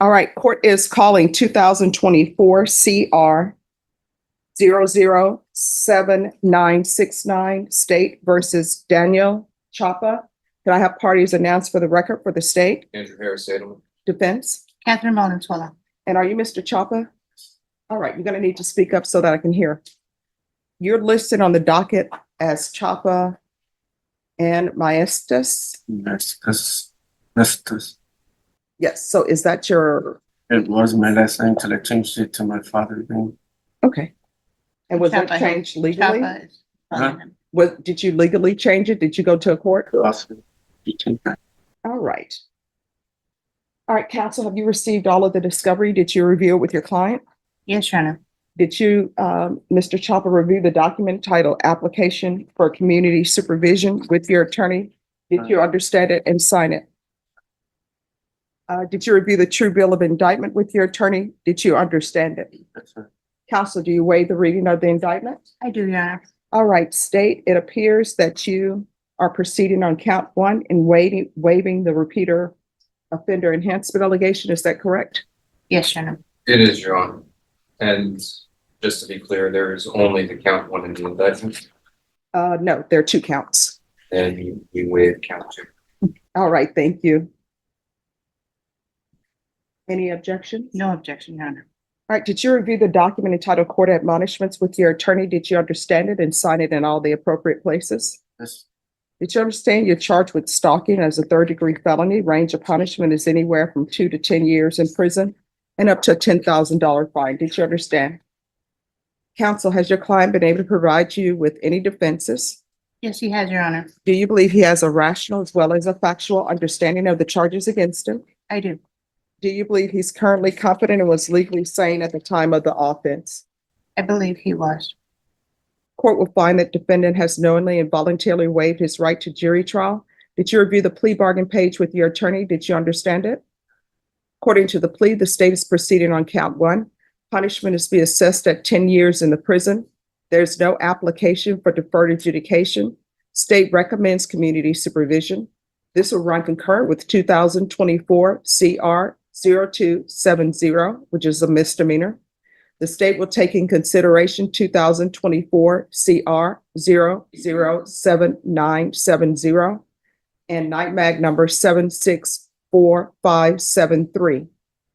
All right, court is calling 2024 CR 007969 State versus Daniel Chapa. Can I have parties announced for the record for the state? Andrew Harris, Salem. Defense? Catherine Valenzuela. And are you Mr. Chapa? All right, you're gonna need to speak up so that I can hear. You're listed on the docket as Chapa and Maestas. Nestus. Yes, so is that your, It was my last name till I changed it to my father's name. okay. And was that Chapa. changed legally? Chapa is Huh? Did you legally change it? Did you go to a court? Also, All right. All right, counsel, have you received all of the discovery? Did you review it with your client? Yes, Your Honor. Did you, Mr. Chapa, review the document titled Application for Community Supervision with your attorney? Did you understand it and sign it? Did you review the true bill of indictment with your attorney? Did you understand it? That's right. Counsel, do you waive the reading of the indictment? I do, Your Honor. All right, state, it appears that you are proceeding on count one and waiving the repeater offender enhancement allegation. Is that correct? Yes, Your Honor. It is, Your Honor. And just to be clear, there is only the count one in the indictment, No, there are two counts. and we waive count two. All right, thank you. Any objections? No objection, Your Honor. All right, did you review the document entitled Court Admonishments with your attorney? Did you understand it and sign it in all the appropriate places? Yes. Did you understand you're charged with stalking as a third-degree felony? Range of punishment is anywhere from 2 to 10 years in prison and up to a $10,000 fine. Did you understand? Counsel, has your client been able to provide you with any defenses? Yes, he has, Your Honor. Do you believe he has a rational as well as a factual understanding of the charges against him? I do. Do you believe he's currently competent and was legally sane at the time of the offense? I believe he was. Court will find that defendant has knowingly and voluntarily waived his right to jury trial. Did you review the plea bargain page with your attorney? Did you understand it? According to the plea, the state is proceeding on count one. Punishment is to be assessed at 10 years in the prison. There's no application for deferred adjudication. State recommends community supervision. This will run concurrent with 2024 CR 0270, which is a misdemeanor. The state will take in consideration 2024 CR 007970 and NIMAG number 764573.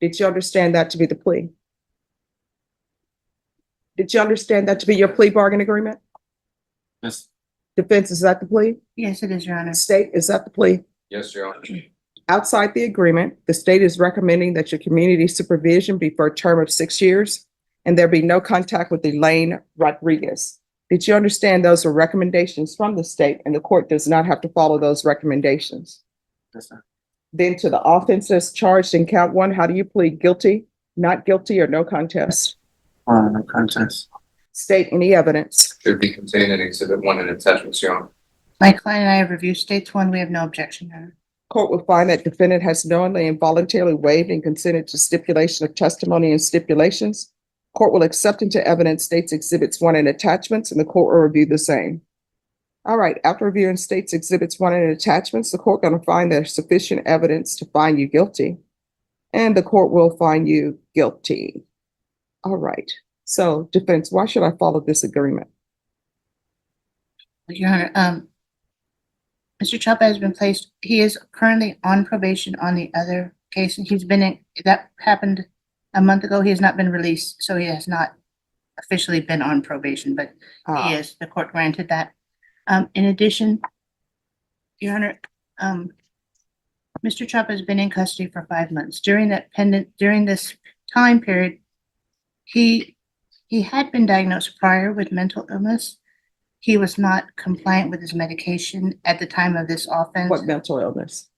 Did you understand that to be the plea? Did you understand that to be your plea bargain agreement? Yes. Defense, is that the plea? Yes, it is, Your Honor. State, is that the plea? Yes, Your Honor. Outside the agreement, the state is recommending that your community supervision be for a term of 6 years and there be no contact with Elaine Rodriguez. Did you understand those are recommendations from the state and the court does not have to follow those recommendations? Yes, sir. Then to the offenses charged in count one, how do you plead? Guilty, not guilty, or no contest? No contest. State any evidence. Should be contained in Exhibit 1 and attachments, Your Honor. My client and I have reviewed states one. We have no objection, Your Honor. Court will find that defendant has knowingly and voluntarily waived and consented to stipulation of testimony and stipulations. Court will accept into evidence states exhibits 1 and attachments, and the court will review the same. All right, after reviewing states exhibits 1 and attachments, the court going to find there's sufficient evidence to find you guilty, and the court will find you guilty. All right, so defense, why should I follow this agreement? Your Honor, Mr. Chapa has been placed, he is currently on probation on the other case. He's been in, that happened a month ago. He has not been released, so he has not officially been on probation, but he is, the court granted that. In addition, Your Honor, Mr. Chapa has been in custody for 5 months. During this time period, he had been diagnosed prior with mental illness. He was not compliant with his medication at the time of this offense. What mental illness?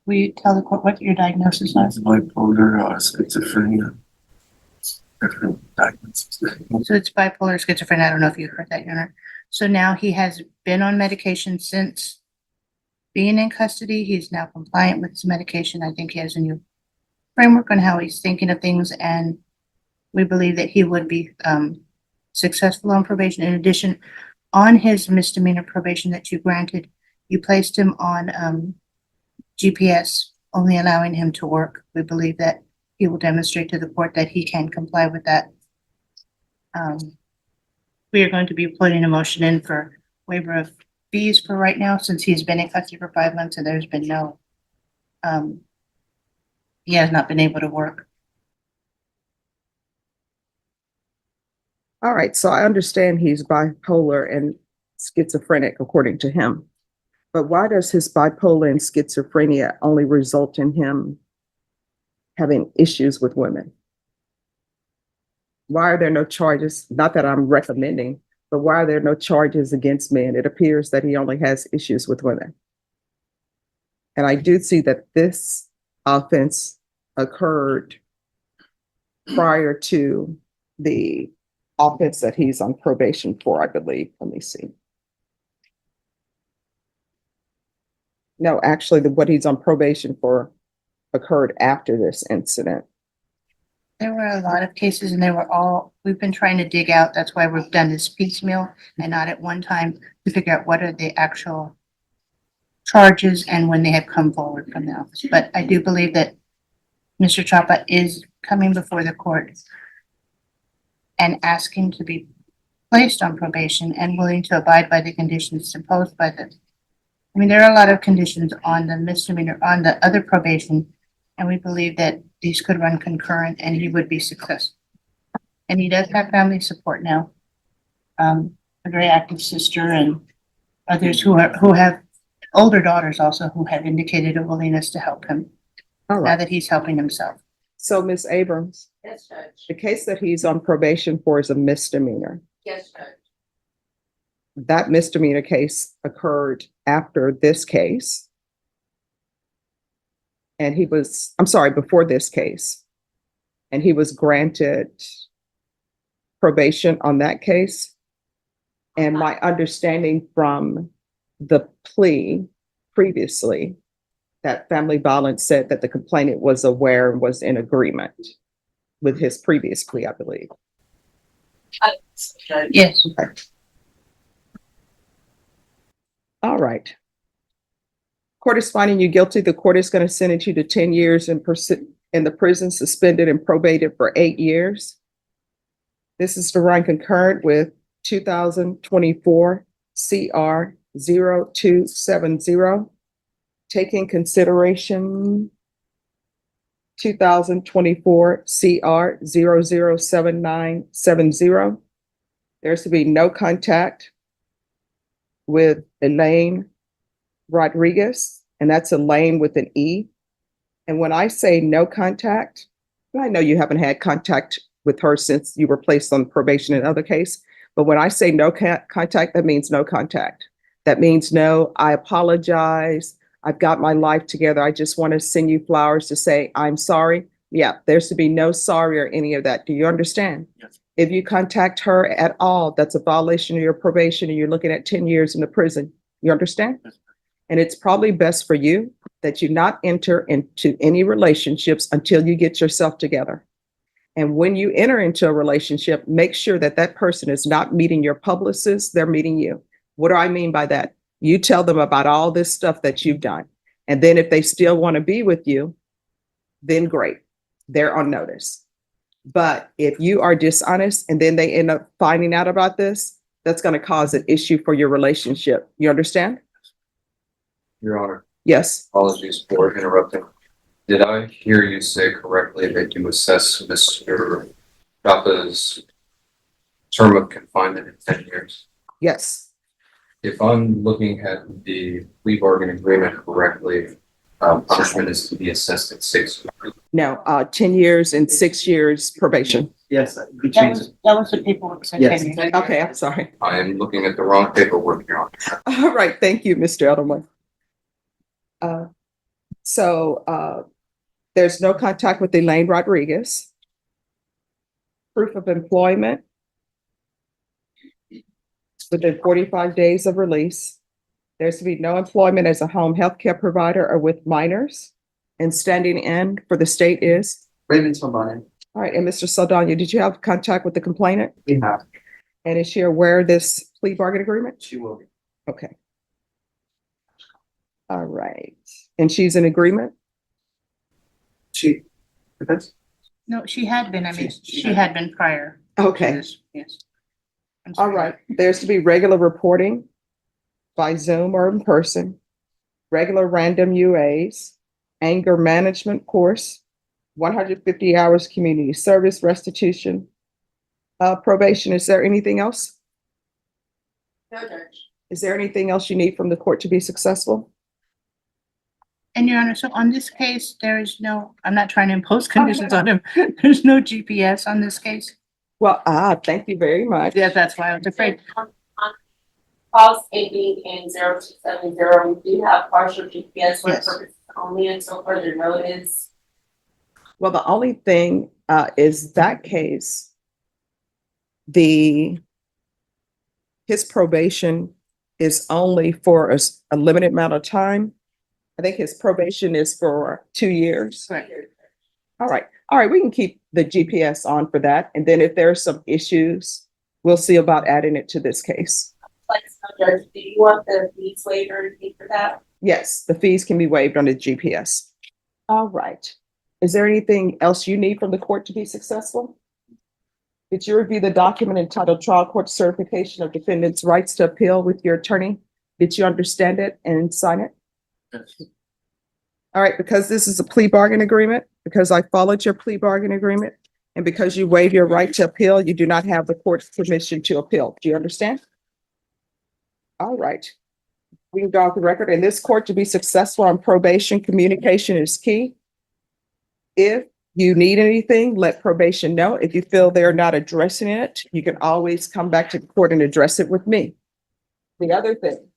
Will you tell the court what your diagnosis was? Bipolar, schizophrenia. Different diagnoses. So it's bipolar schizophrenia. I don't know if you heard that, Your Honor. So now he has been on medication since being in custody. He's now compliant with his medication. I think he has a new framework on how he's thinking of things, and we believe that he would be successful on probation. In addition, on his misdemeanor probation that you granted, you placed him on GPS, only allowing him to work. We believe that he will demonstrate to the court that he can comply with that. We are going to be putting a motion in for waiver of fees for right now, since he's been in custody for 5 months and there's been no, he has not been able to work. All right, so I understand he's bipolar and schizophrenic, according to him. But why does his bipolar and schizophrenia only result in him having issues with women? Why are there no charges? Not that I'm recommending, but why are there no charges against men? It appears that he only has issues with women. And I do see that this offense occurred prior to the offense that he's on probation for, I believe. Let me see. No, actually, what he's on probation for occurred after this incident. There were a lot of cases and they were all, we've been trying to dig out, that's why we've done this piecemeal and not at one time to figure out what are the actual charges and when they have come forward from the office. But I do believe that Mr. Chapa is coming before the court and asking to be placed on probation and willing to abide by the conditions imposed by the, I mean, there are a lot of conditions on the misdemeanor, on the other probation, and we believe that these could run concurrent and he would be successful. And he does have family support now. A very active sister and others who have older daughters also who have indicated a willingness to help him All now right. that he's helping himself. So, Ms. Abrams, Yes, Judge. the case that he's on probation for is a misdemeanor. Yes, Judge. That misdemeanor case occurred after this case. And he was, I'm sorry, before this case. And he was granted probation on that case. And my understanding from the plea previously, that family violence said that the complainant was aware and was in agreement with his previous plea, I believe. Judge. Yes, Okay. All right. Court is finding you guilty. The court is going to sentence you to 10 years in the prison, suspended and probated for 8 years. This is to run concurrent with 2024 CR 0270, taking consideration 2024 CR 007970. There's to be no contact with Elaine Rodriguez, and that's Elaine with an E. And when I say no contact, I know you haven't had contact with her since you were placed on probation in other case, but when I say no contact, that means no contact. That means no, I apologize. I've got my life together. I just want to send you flowers to say I'm sorry. Yeah, there's to be no sorry or any of that. Do you understand? Yes. If you contact her at all, that's a violation of your probation and you're looking at 10 years in the prison. You understand? Yes. And it's probably best for you that you not enter into any relationships until you get yourself together. And when you enter into a relationship, make sure that that person is not meeting your publicist, they're meeting you. What do I mean by that? You tell them about all this stuff that you've done. And then if they still want to be with you, then great, they're on notice. But if you are dishonest and then they end up finding out about this, that's going to cause an issue for your relationship. You understand? Your Honor, Yes. apologies for interrupting. Did I hear you say correctly that you assess Mr. Chapa's term of confinement in 10 years? Yes. If I'm looking at the plea bargain agreement correctly, punishment is to be assessed at 6 years. No, 10 years and 6 years probation. Yes, we that changed was the paperwork. said Yes. 10 years. Okay, I'm sorry. I am looking at the wrong paperwork, Your Honor. All right, thank you, Mr. Edelman. There's no contact with Elaine Rodriguez. Proof of employment within 45 days of release. There's to be no employment as a home health care provider or with minors. And standing in for the state is? Raymond Saldana. All right, and Mr. Saldana, did you have contact with the complainant? We have. And is she aware of this plea bargain agreement? She will be. Okay. All right, and she's in agreement? She, that's, No, she had been, I mean, she had been prior. to Okay, this, yes. I'm all sorry. right. There's to be regular reporting by Zoom or in person, regular random UAs, anger management course, 150 hours community service restitution, probation. Is there anything else? No, Judge. Is there anything else you need from the court to be successful? And Your Honor, so on this case, there is no, I'm not trying to impose conditions on him. There's no GPS on this case. Well, thank you very much. Yeah, that's why I was afraid. On calls ending in 0270, we do have partial GPS for Yes. purposes only until further notice. Well, the only thing is that case, his probation is only for a limited amount of time. I think his probation is for 2 years. Correct. All right, we can keep the GPS on for that. And then if there are some issues, we'll see about adding it to this case. Like, so Judge, do you want the fees waived or anything for that? Yes, the fees can be waived on the GPS. All right. Is there anything else you need from the court to be successful? Did you review the document entitled Trial Court Certification of Defendant's Rights to Appeal with your attorney? Did you understand it and sign it? Yes. All right, because this is a plea bargain agreement, because I followed your plea bargain agreement, and because you waive your right to appeal, you do not have the court's permission to appeal. Do you understand? All right. We can go off the record. In this court, to be successful on probation, communication is key. If you need anything, let probation know. If you feel they're not addressing it, you can always come back to the court and address it with me. The other thing,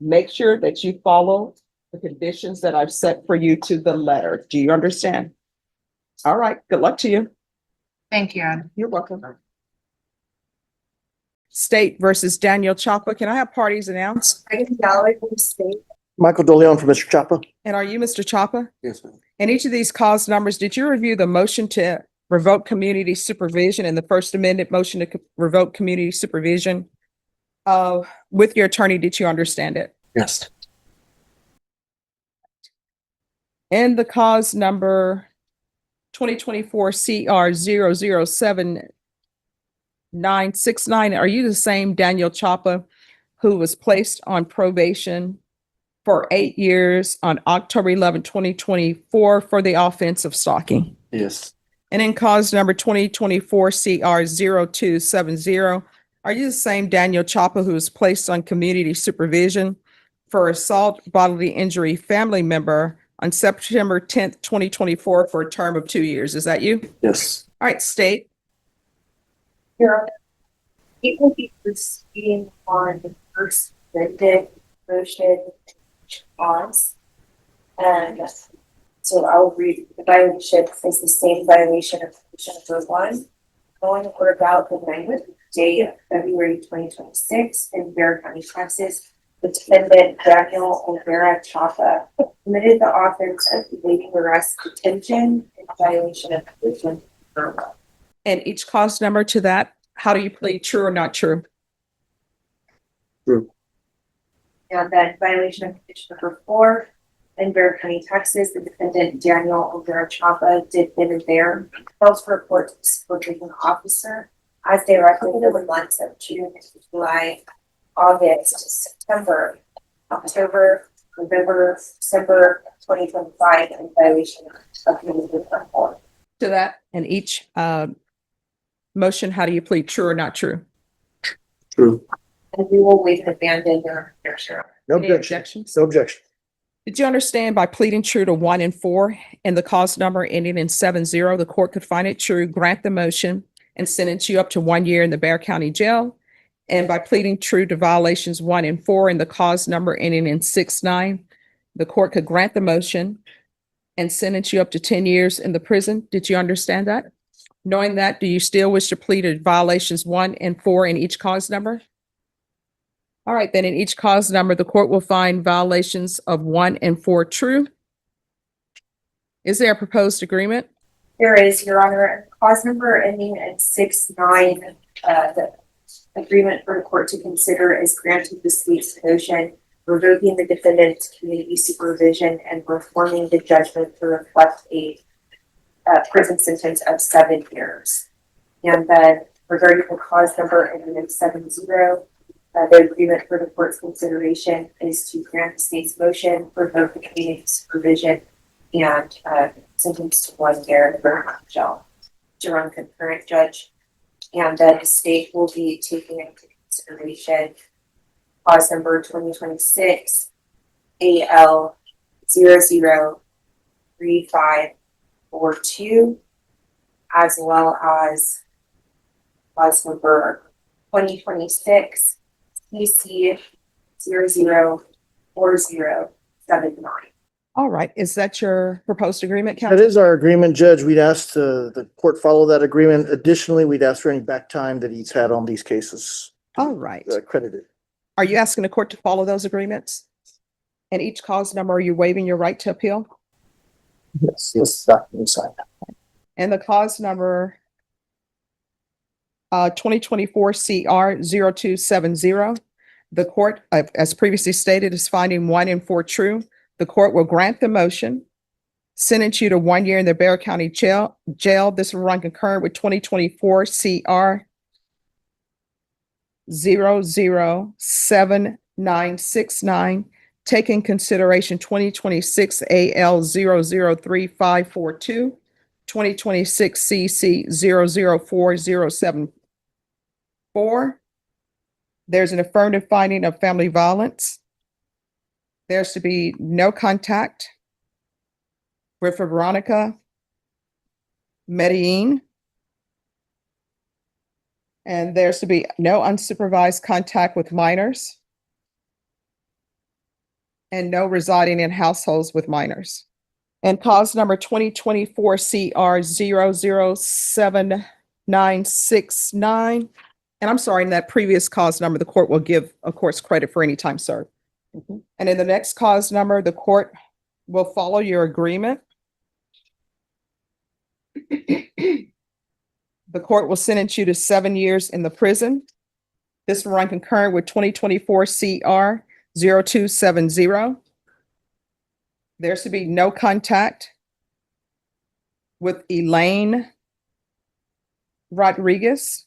make sure that you follow the conditions that I've set for you to the letter. Do you understand? All right, good luck to you. Thank you, Your Honor. You're welcome. State versus Daniel Chapa. Can I have parties announced? Megan Galloway from the state. Michael DeLeon for Mr. Chapa. And are you Mr. Chapa? Yes, ma'am. And each of these cause numbers, did you review the motion to revoke community supervision and the First Amendment motion to revoke community supervision? With your attorney, did you understand it? Yes. And the cause number 2024 CR 007-969, are you the same Daniel Chapa who was placed on probation for 8 years on October 11, 2024 for the offense of stalking? Yes. And in cause number 2024 CR 0270, are you the same Daniel Chapa who was placed on community supervision for assault, bodily injury, family member on September 10th, 2024 for a term of 2 years? Is that you? Yes. All right, state. Your Honor, it will be proceeding on the first amended motion clause. And so I'll read the violation is the same violation of condition number 1. Going or about the 9th day of February 2026 in Bear County, Texas. The defendant Daniel O'Hara Chapa committed the offense of evading arrest, detention, in violation of condition number 1. And each cause number to that, how do you plead, true or not true? True. And then violation of condition number 4 in Bear County, Texas, the defendant Daniel O'Hara Chapa did then and there fails to report to the supervision officer as directed in the months of June, July, August, September, October, November, December 2025 in violation of condition number 4. To that, and each motion, how do you plead, true or not true? True. And we will waive and abandon your share. No Any objection. objections? No objection. Did you understand by pleading true to 1 and 4 and the cause number ending in 70, the court could find it true, grant the motion, and sentence you up to 1 year in the Bear County Jail? And by pleading true to violations 1 and 4 and the cause number ending in 69, the court could grant the motion and sentence you up to 10 years in the prison. Did you understand that? Knowing that, do you still wish to plead to violations 1 and 4 in each cause number? All right, then in each cause number, the court will find violations of 1 and 4 true. Is there a proposed agreement? There is, Your Honor, clause number ending in 69, the agreement for the court to consider is granted the state's motion, revoking the defendant's community supervision and reforming the judgment to reflect a prison sentence of 7 years. And then regarding the cause number ending in 70, the agreement for the court's consideration is to grant the state's motion for notification supervision and sentence to 1 year for jail to run concurrent, judge. And the state will be taking into consideration cause number 2026 AL 003542, as well as cause number 2026 PC 004079. All right, is that your proposed agreement, That counsel? is our agreement, Judge. We'd ask the court follow that agreement. Additionally, we'd ask for any back time that he's had on these cases All right. credited. Are you asking the court to follow those agreements? And each cause number, are you waiving your right to appeal? Yes, yes, document signed. And the cause number 2024 CR 0270, the court, as previously stated, is finding 1 and 4 true. The court will grant the motion, sentence you to 1 year in the Bexar County jail. This will run concurrent with 2024 CR 007969, taking consideration 2026 AL 003542, 2026 CC 004074. There's an affirmative finding of family violence. There's to be no contact with Veronica Medellin. And there's to be no unsupervised contact with minors. And no residing in households with minors. And cause number 2024 CR 007969. And I'm sorry, in that previous cause number, the court will give, of course, credit for any time served. And in the next cause number, the court will follow your agreement. The court will sentence you to 7 years in the prison. This will run concurrent with 2024 CR 0270. There's to be no contact with Elaine Rodriguez.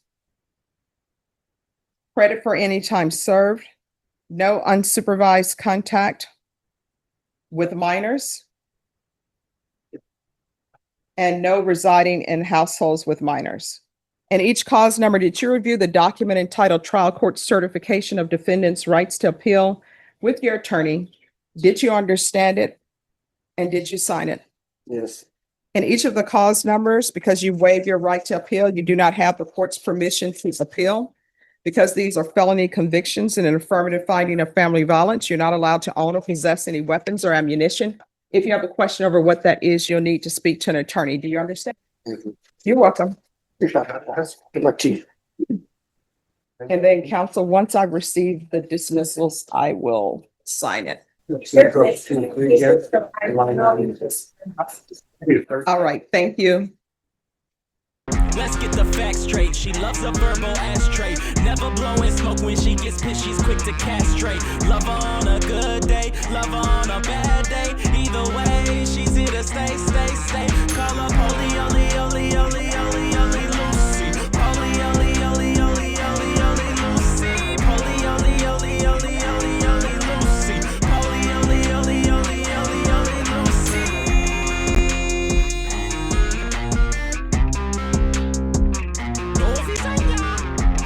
Credit for any time served. No unsupervised contact with minors. And no residing in households with minors. And each cause number, did you review the document entitled Trial Court Certification of Defendant's Rights to Appeal with your attorney? Did you understand it? And did you sign it? Yes. And each of the cause numbers, because you waive your right to appeal, you do not have the court's permission to appeal. Because these are felony convictions and an affirmative finding of family violence, you're not allowed to own or possess any weapons or ammunition. If you have a question over what that is, you'll need to speak to an attorney. Do you understand? You're welcome. Good luck to you. And then counsel, once I receive the dismissals, I will sign it. All right, thank you. Let's get the facts straight. She loves a verbal ashtray. Never blowing smoke when she gets pissed. She's quick to castrate. Love her on a good day, love her on a bad day. Either way, she's here to stay, stay, stay. Call up, holy, holy, holy, holy.